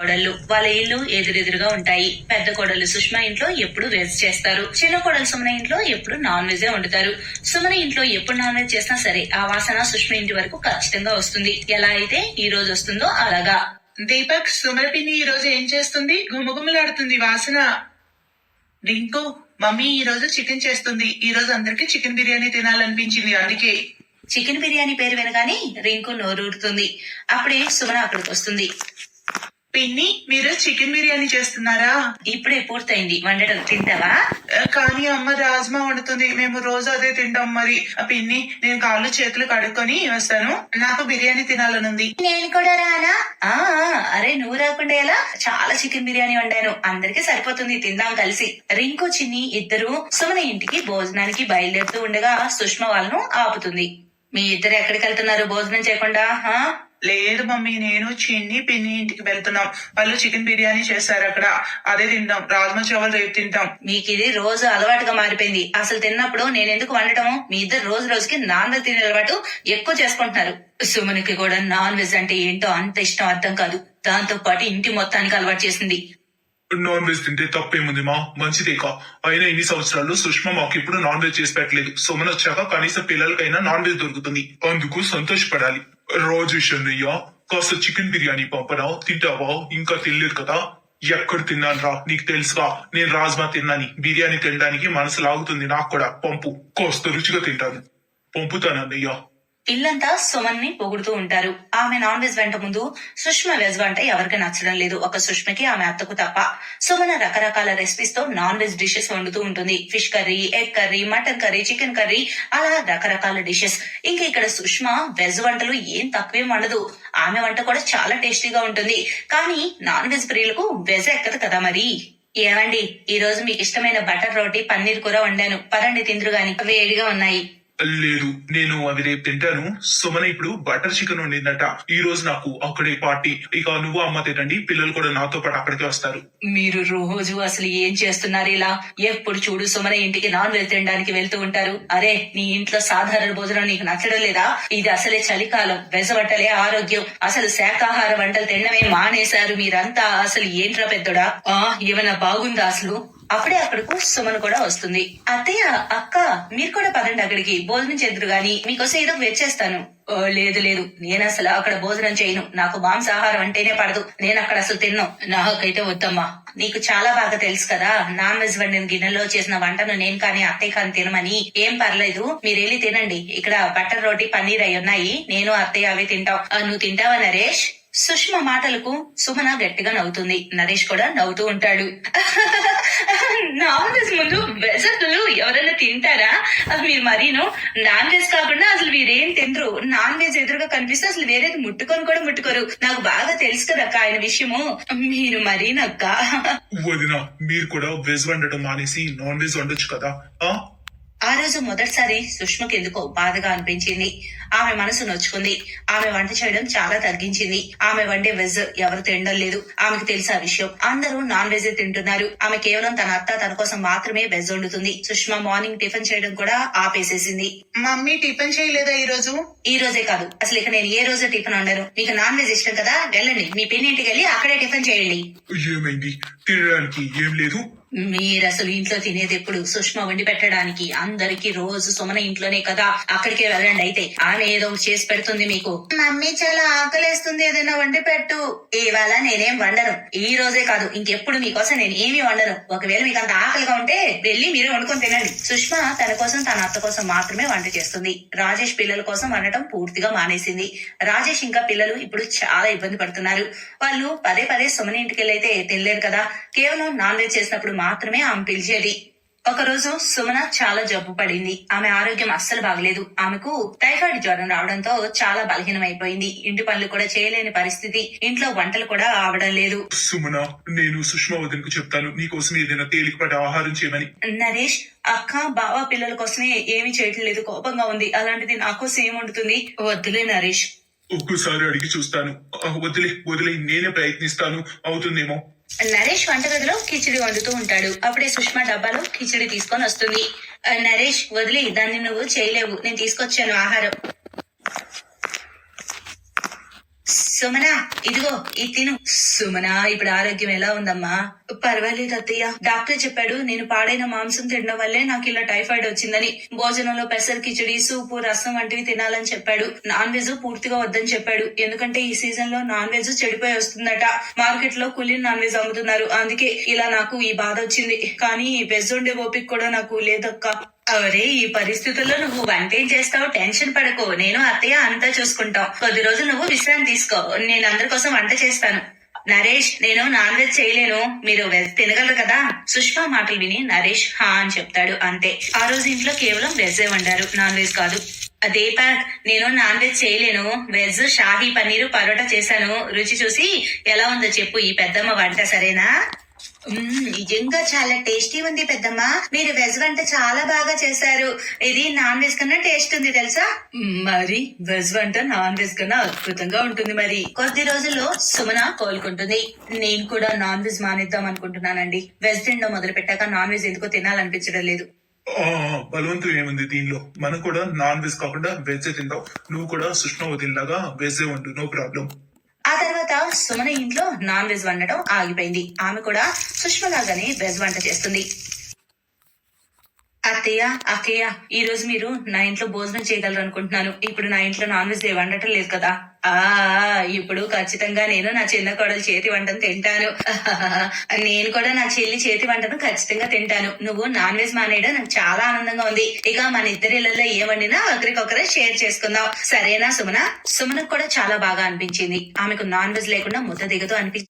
కోడళ్ళు. వాళ్ళ ఇల్లు ఎదురెదురుగా ఉంటాయి. పెద్ద కోడలు సుష్మా ఇంట్లో ఎప్పుడు వెజ్ చేస్తారు. చిన్న కోడలు సుమన ఇంట్లో ఎప్పుడు నాన్ వెజ్ వండుతారు. సుమన ఇంట్లో ఎప్పుడు నాన్ వెజ్ చేసినా సరే ఆ వాసన సుష్మా ఇంటి వరకు ఖచ్చితంగా వస్తుంది. ఎలా అయితే ఈ రోజు వస్తుందో అలాగా. దీపక్, సుమన పిన్ని ఈ రోజు ఏం చేస్తుంది? గుమగుమలాడుతుంది వాసన. రింకు, మమ్మీ ఈ రోజు చికెన్ చేస్తుంది. ఈ రోజు అందరికి చికెన్ బిర్యానీ తినాలనిపించింది, అందుకే. చికెన్ బిర్యానీ పేరు వినగానే రింకు నోరూరుతుంది. అప్పుడే సుమన అక్కడికి వస్తుంది. పిన్ని, మీరు చికెన్ బిర్యానీ చేస్తున్నారా? ఇప్పుడే పూర్తయింది వండడం, తింటావా? కానీ అమ్మ రాజ్మా వండుతుంది. మేము రోజు అదే తింటాం. మరి పిన్ని, నేను కాళ్ళు చేతులు కడుక్కొని వస్తాను. నాకు బిర్యానీ తినాలనుంది. నేను కూడా రానా? అరే నువ్వు రాకుండా ఎలా? చాలా చికెన్ బిర్యానీ వండాను, అందరికీ సరిపోతుంది, తిందాం కలిసి. రింకు చిన్ని ఇద్దరు సుమన ఇంటికి భోజనానికి బయలుదేరుతూ ఉండగా సుష్మా వాళ్ళను ఆపుతుంది. మీ ఇద్దరు ఎక్కడికి వెళ్తున్నారు భోజనం చేయకుండా? లేదు మమ్మీ, నేను చిన్ని పిన్ని ఇంటికి వెళ్తున్నాం. వాళ్ళు చికెన్ బిర్యానీ చేస్తారు అక్కడ, అదే తింటాం. రాజ్మా చావల్ రేపు తింటాం. మీకు ఇది రోజు అలవాటుగా మారిపోయింది. అసలు తిన్నప్పుడు నేను ఎందుకు వండటము? మీ ఇద్దరు రోజు రోజుకి నాన్ వెజ్ తినే అలవాటు ఎక్కువ చేసుకుంటున్నారు. సుమనికి కూడా నాన్ వెజ్ అంటే ఏంటో అంత ఇష్టం అర్థం కాదు. దాంతో పాటు ఇంటి మొత్తానికి అలవాటు చేసింది. నాన్ వెజ్ తింటే తప్పేముంది మా, మంచిదేకా. అయినా ఇన్ని సంవత్సరాలు సుష్మా మాకు ఇప్పుడు నాన్ వెజ్ చేసి పెట్టలేదు. సుమన్ వచ్చాక కనీసం పిల్లలకైనా నాన్ వెజ్ దొరుకుతుంది, అందుకు సంతోషపడాలి. రాజేష్ అన్నయ్య, కాస్త చికెన్ బిర్యానీ పంపరా, తింటావా? ఇంకా తినలేదు కదా. ఎక్కడ తిన్నాను రా, నీకు తెలుసుగా నేను రాజ్మా తిన్నాని. బిర్యానీ తినడానికి మనసు లాగుతుంది నాకు కూడా. పంపు, కాస్త రుచిగా తింటాను. పంపుతానన్నయ్య. ఇల్లంతా సుమన్ ని పొగుడుతూ ఉంటారు. ఆమె నాన్ వెజ్ వంట ముందు సుష్మ వెజ్ వంట ఎవరికి నచ్చడం లేదు, ఒక సుష్మకి ఆమె అత్తకు తప్ప. సుమన రకరకాల రెసిపీస్ తో నాన్ వెజ్ డిషెస్ వండుతూ ఉంటుంది. Fish curry, egg curry, mutton curry, chicken curry, అలా రకరకాల డిషెస్. ఇంకా ఇక్కడ సుష్మ వెజ్ వంటలు ఏం తక్కువేం వండదు. ఆమె వంట కూడా చాలా టేస్టీగా ఉంటుంది. కానీ నాన్ వెజ్ ప్రియులకు వెజ్ ఎక్కదు కదా మరి. ఏమండి, ఈ రోజు మీకు ఇష్టమైన బటర్ రోటీ, పన్నీర్ కూర వండాను, పరండి తిందురు గాని, వేడిగా ఉన్నాయి. లేదు, నేను అది రేపు తింటాను. సుమన ఇప్పుడు బటర్ చికెన్ వండిందట. ఈ రోజు నాకు అక్కడే పార్టీ. ఇక నువ్వు అమ్మ తినండి, పిల్లలు కూడా నాతో పాటు అక్కడికి వస్తారు. మీరు రోజు అసలు ఏం చేస్తున్నారు ఇలా? ఎప్పుడు చూడు సుమన ఇంటికి నాన్ వెజ్ తినడానికి వెళ్తూ ఉంటారు. అరే నీ ఇంట్లో సాధారణ భోజనం నీకు నచ్చడం లేదా? ఇది అసలే చలికాలం, వెజ్ వంటలే ఆరోగ్యం. అసలు శాకాహార వంటలు తినడమే మానేశారు మీరంతా. అసలు ఏంట్రా పెద్దోడా, ఏమైనా బాగుందా అసలు? అప్పుడే అక్కడకు సుమన్ కూడా వస్తుంది. అత్తయ్య, అక్క, మీరు కూడా పదండి అక్కడికి, భోజనం చేద్దరు గాని మీకోసం ఏదో వెచ్చేస్తాను. లేదు లేదు, నేను అసలు అక్కడ భోజనం చేయను. నాకు మాంసాహారం అంటేనే పడదు. నేను అక్కడ అసలు తిన్ను. నాకైతే వద్దమ్మా. నీకు చాలా బాగా తెలుసు కదా, నాన్ వెజ్ వండిన గిన్నెలో చేసిన వంటను నేను కానీ అత్తయ్య కానీ తినమని. ఏం పర్లేదు, మీరెళ్ళి తినండి. ఇక్కడ బటర్ రోటీ, పన్నీర్ అయి ఉన్నాయి. నేను అత్తయ్య అవే తింటాం. నువ్వు తింటావా నరేష్? సుష్మ మాటలకు సుమన గట్టిగా నవ్వుతుంది. నరేష్ కూడా నవ్వుతూ ఉంటాడు. నాన్ వెజ్ ముందు వెజ్ అసలు ఎవరైనా తింటారా? అసలు మీరు మరీను నాన్ వెజ్ కాకుండా అసలు మీరేం తినరు. నాన్ వెజ్ ఎదురుగా కనిపిస్తే అసలు వేరేది ముట్టుకొని కూడా ముట్టుకోరు. నాకు బాగా తెలుసు కదక్క ఆయన విషయము. మీరు మరీనక్క. వదిన, మీరు కూడా వెజ్ వండటం మానేసి నాన్ వెజ్ వండొచ్చు కదా. ఆ రోజు మొదటిసారి సుష్మకి ఎందుకో బాధగా అనిపించింది. ఆమె మనసు నొచ్చుకుంది. ఆమె వంట చేయడం చాలా తగ్గించింది. ఆమె వండే వెజ్ ఎవరు తినడం లేదు. ఆమెకు తెలుసు ఆ విషయం. అందరూ నాన్ వెజ్ తింటున్నారు. ఆమె కేవలం తన అత్త తన కోసం మాత్రమే వెజ్ వండుతుంది. సుష్మ మార్నింగ్ టిఫిన్ చేయడం కూడా ఆపేసేసింది. మమ్మీ టిఫిన్ చేయలేదా ఈ రోజు? ఈ రోజే కాదు, అసలు ఇక నేను ఏ రోజు టిఫిన్ వండను. మీకు నాన్ వెజ్ ఇష్టం కదా, వెళ్ళండి మీ పిన్నింటికి వెళ్ళి అక్కడే టిఫిన్ చేయండి. ఏమైంది? తినడానికి ఏం లేదు. మీరు అసలు ఇంట్లో తినేది ఎప్పుడు? సుష్మ వండి పెట్టడానికి అందరికి రోజు సుమన ఇంట్లోనే కదా, అక్కడికే వెళ్ళండి. అయితే ఆమె ఏదో చేసి పెడుతుంది మీకు. మమ్మీ చాలా ఆకలేస్తుంది, ఏదైనా వండి పెట్టు. ఇవాళ నేనేం వండను. ఈ రోజే కాదు, ఇంకెప్పుడు మీకోసం నేను ఏమీ వండను. ఒకవేళ మీకు అంత ఆకలిగా ఉంటే వెళ్ళి మీరే వండుకొని తినండి. సుష్మ తన కోసం తన అత్త కోసం మాత్రమే వంట చేస్తుంది. రాజేష్ పిల్లల కోసం వండటం పూర్తిగా మానేసింది. రాజేష్ ఇంకా పిల్లలు ఇప్పుడు చాలా ఇబ్బంది పడుతున్నారు. వాళ్ళు పదే పదే సుమన ఇంటికి వెళ్ళైతే తినలేరు కదా, కేవలం నాన్ వెజ్ చేసినప్పుడు మాత్రమే ఆమె పిలిచేది. ఒకరోజు సుమన చాలా జబ్బు పడింది. ఆమె ఆరోగ్యం అస్సలు బాగలేదు. ఆమెకు టైఫాయిడ్ జ్వరం రావడంతో చాలా బలహీనమైపోయింది. ఇంటి పనులు కూడా చేయలేని పరిస్థితి. ఇంట్లో వంటలు కూడా అవడం లేదు. సుమన, నేను సుష్మా వదినకు చెప్తాను నీకోసం ఏదైనా తేలికపాటి ఆహారం చేయమని. నరేష్, అక్క బావ పిల్లల కోసమే ఏమీ చేయటం లేదు, కోపంగా ఉంది. అలాంటిది నా కోసం ఏముంటుంది? వద్దులే నరేష్. ఒక్కసారి అడిగి చూస్తాను. వదిలే, నేనే ప్రయత్నిస్తాను, అవుతుందేమో. నరేష్ వంటగదిలో కిచిడి వండుతూ ఉంటాడు. అప్పుడే సుష్మా డబ్బాలో కిచిడి తీసుకొని వస్తుంది. నరేష్, వదిలే, దాన్ని నువ్వు చేయలేవు, నేను తీసుకొచ్చాను ఆహారం. సుమన ఇదిగో ఇది తిను. సుమన ఇప్పుడు ఆరోగ్యం ఎలా ఉందమ్మా? పర్వాలేదు అత్తయ్య, డాక్టర్ చెప్పాడు నేను పాడైన మాంసం తినడం వల్లే నాకు ఇలా టైఫాయిడ్ వచ్చిందని. భోజనంలో పెసర్ కిచడి, సూపు, రసం వంటివి తినాలని చెప్పాడు. నాన్ వెజ్ పూర్తిగా వద్దని చెప్పాడు. ఎందుకంటే ఈ సీజన్ లో నాన్ వెజ్ చెడిపోయి వస్తుందట. మార్కెట్ లో కులిన్ నాన్ వెజ్ అమ్ముతున్నారు. అందుకే ఇలా నాకు ఈ బాధ వచ్చింది. కానీ వెజ్ వండే ఓపిక కూడా నాకు లేదక్క. అవరే ఈ పరిస్థితుల్లో నువ్వు వంటేం చేస్తావు? టెన్షన్ పడకు, నేను అత్తయ్య అంతా చూసుకుంటాం. కొద్ది రోజులు నువ్వు విశ్రాంతి తీసుకో, నేను అందరి కోసం వంట చేస్తాను. నరేష్, నేను నాన్ వెజ్ చేయలేను, మీరు వెజ్ తినగలరు కదా? సుష్మా మాటలు విని నరేష్ హా అని చెప్తాడు. అంతే, ఆ రోజు ఇంట్లో కేవలం వెజ్ వండారు, నాన్ వెజ్ కాదు. దీపక్, నేను నాన్ వెజ్ చేయలేను, వెజ్ షాహీ పన్నీరు పరోటా చేశాను. రుచి చూసి ఎలా ఉందో చెప్పు ఈ పెద్దమ్మ వంట, సరేనా? నిజంగా చాలా టేస్టీ ఉంది పెద్దమ్మ, మీరు వెజ్ వంట చాలా బాగా చేశారు. ఇది నాన్ వెజ్ కన్నా టేస్ట్ ఉంది తెలుసా? మరి వెజ్ వంట నాన్ వెజ్ కన్నా అద్భుతంగా ఉంటుంది. మరి కొద్ది రోజుల్లో సుమన కోలుకుంటుంది. నేను కూడా నాన్ వెజ్ మానేద్దాం అనుకుంటున్నానండి. వెజ్ తినడం మొదలు పెట్టాక నాన్ వెజ్ ఎందుకో తినాలనిపించడం లేదు. బలవంతం ఏముంది దీనిలో? మనం కూడా నాన్ వెజ్ కాకుండా వెజ్ తిందాం. నువ్వు కూడా సుష్మా వదిలిలాగా వెజ్ వండు, నో ప్రాబ్లం. ఆ తర్వాత సుమన ఇంట్లో నాన్ వెజ్ వండటం ఆగిపోయింది. ఆమె కూడా సుష్మలాగానే వెజ్ వంట చేస్తుంది. అత్తయ్య, అక్కయ్య, ఈ రోజు మీరు నా ఇంట్లో భోజనం చేయగలరు అనుకుంటున్నాను. ఇప్పుడు నా ఇంట్లో నాన్ వెజ్ వండటం లేదు కదా? ఇప్పుడు ఖచ్చితంగా నేను నా చిన్న కోడలు చేతి వంటను తింటాను. నేను కూడా నా చెల్లి చేతి వంటను ఖచ్చితంగా తింటాను. నువ్వు నాన్ వెజ్ మానేయడం నాకు చాలా ఆనందంగా ఉంది. ఇక మన ఇద్దరి ఇళ్లలో ఏ వండినా ఒకరికొకరే షేర్ చేసుకుందాం, సరేనా సుమన? సుమనకు కూడా చాలా బాగా అనిపించింది. ఆమెకు నాన్ వెజ్ లేకుండా ముద్ద దిగదు అనిపించింది.